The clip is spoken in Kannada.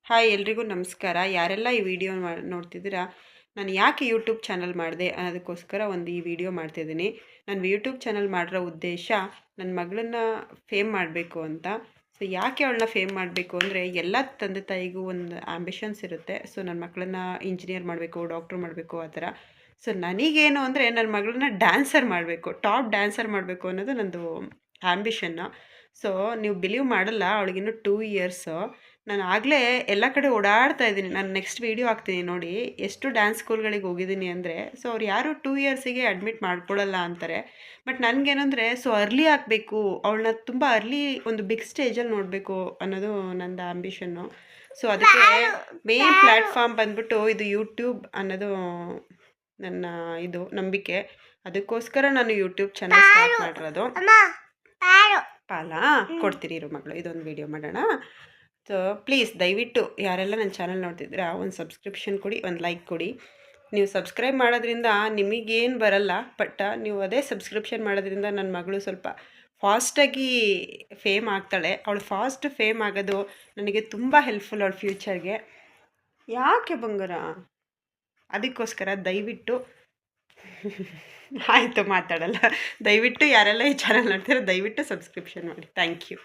ಹಾಯ್ ಎಲ್ರಿಗೂ ನಮಸ್ಕಾರ. ಯಾರೆಲ್ಲ ಈ ವಿಡಿಯೋ ನೋಡ್ತಿದ್ದೀರಾ, ನಾನು ಯಾಕೆ ಯೂಟ್ಯೂಬ್ ಚಾನಲ್ ಮಾಡಿದೆ ಅನ್ನೋದಕ್ಕೋಸ್ಕರ ಈ ವಿಡಿಯೋ ಮಾಡ್ತಿದ್ದೀನಿ. ನಾನು ಯೂಟ್ಯೂಬ್ ಚಾನಲ್ ಮಾಡಿರೋ ಉದ್ದೇಶ ನನ್ನ ಮಗಳನ್ನ ಫೇಮ್ ಮಾಡಬೇಕು ಅಂತ. ಸೊ ಯಾಕೆ ಅವಳನ್ನ ಫೇಮ್ ಮಾಡಬೇಕು ಅಂದರೆ, ಎಲ್ಲ ತಂದೆ ತಾಯಿಗೂ ಒಂದು ಆಂಬಿಷನ್ಸ್ ಇರುತ್ತೆ. ಸೊ ನನ್ನ ಮಕ್ಕಳನ್ನ ಇಂಜಿನಿಯರ್ ಮಾಡಬೇಕು, ಡಾಕ್ಟ್ರ್ ಮಾಡಬೇಕು ಆ ಥರ. ಸೊ ನನಗೇನು ಅಂದರೆ ನನ್ನ ಮಗಳನ್ನ ಡ್ಯಾನ್ಸರ್ ಮಾಡಬೇಕು, ಟಾಪ್ ಡ್ಯಾನ್ಸರ್ ಮಾಡಬೇಕು ಅನ್ನೋದು ನಂದು ಆಂಬಿಷನ್ನು. ಸೊ ನೀವು ಬಿಲೀವ್ ಮಾಡಲ್ಲ, ಅವಳಿಗಿನ್ನೂ 2 ಇಯರ್ಸು. ನಾನು ಆಗಲೇ ಎಲ್ಲ ಕಡೆ ಓಡಾಡ್ತಾ ಇದ್ದೀನಿ. ನಾನು ನೆಕ್ಸ್ಟ್ ವೀಡಿಯೋ ಹಾಕ್ತೀನಿ ನೋಡಿ, ಎಷ್ಟು ಡ್ಯಾನ್ಸ್ ಸ್ಕೂಲ್ಗಳಿಗೆ ಹೋಗಿದ್ದೀನಿ ಅಂದರೆ. ಸೊ ಅವ್ರು ಯಾರು 2 ಇಯರ್ಸಿಗೆ ಅಡ್ಮಿಟ್ ಮಾಡ್ಕೊಳ್ಳಲ್ಲ ಅಂತಾರೆ. ಬಟ್ ನನಗೇನಂದರೆ, ಸೊ ಅರ್ಲಿ ಆಗಬೇಕು, ಅವಳನ್ನ ತುಂಬ ಅರ್ಲಿ ಒಂದು ಬಿಗ್ ಸ್ಟೇಜಲ್ಲಿ ನೋಡಬೇಕು ಅನ್ನೋದು ನಂದು ಆಂಬಿಷನ್ನು. ಸೊ ಅದಕ್ಕೆ ಮೇನ್ ಪ್ಲ್ಯಾಟ್ಫಾರ್ಮ್ ಬಂದ್ಬಿಟ್ಟು ಇದು ಯೂಟ್ಯೂಬ್ ಅನ್ನೋದು ನನ್ನ ನಂಬಿಕೆ. ಅದಕ್ಕೋಸ್ಕರ ನಾನು ಯೂಟ್ಯೂಬ್ ಚಾನಲ್ ಸ್ಟಾರ್ಟ್ ಮಾಡಿರೋದು. ಪಾಲಾ ಕೊಡ್ತೀರಿ ಇರು ಮಗಳು, ಇದೊಂದು ವಿಡಿಯೋ ಮಾಡೋಣ. ಸೊ ಪ್ಲೀಸ್ ದಯವಿಟ್ಟು ಯಾರೆಲ್ಲ ನನ್ನ ಚಾನಲ್ ನೋಡ್ತಿದ್ದೀರಾ, ಒಂದು ಸಬ್ಸ್ಕ್ರಿಪ್ಷನ್ ಕೊಡಿ, ಒಂದು ಲೈಕ್ ಕೊಡಿ. ನೀವು ಸಬ್ಸ್ಕ್ರೈಬ್ ಮಾಡೋದ್ರಿಂದ ನಿಮಗೇನು ಬರಲ್ಲ, ಬಟ್ ನೀವು ಅದೇ ಸಬ್ಸ್ಕ್ರಿಪ್ಷನ್ ಮಾಡೋದ್ರಿಂದ ನನ್ನ ಮಗಳು ಸ್ವಲ್ಪ ಫಾಸ್ಟಾಗಿ ಫೇಮ್ ಆಗ್ತಾಳೆ. ಅವಳು ಫಾಸ್ಟ್ ಫೇಮ್ ಆಗೋದು ನನಗೆ ತುಂಬ ಹೆಲ್ಪ್ಫುಲ್ ಅವಳ ಫ್ಯೂಚರ್ಗೆ. ಯಾಕೆ ಬಂಗಾರ? ಅದಕ್ಕೋಸ್ಕರ ದಯವಿಟ್ಟು ಆಯಿತು ಮಾತಾಡಲ್ಲ. ದಯವಿಟ್ಟು ಯಾರೆಲ್ಲ ಈ ಚಾನಲ್ ನೋಡ್ತೀರೋ ದಯವಿಟ್ಟು ಸಬ್ಸ್ಕ್ರಿಪ್ಷನ್ ಮಾಡಿ. Thank you.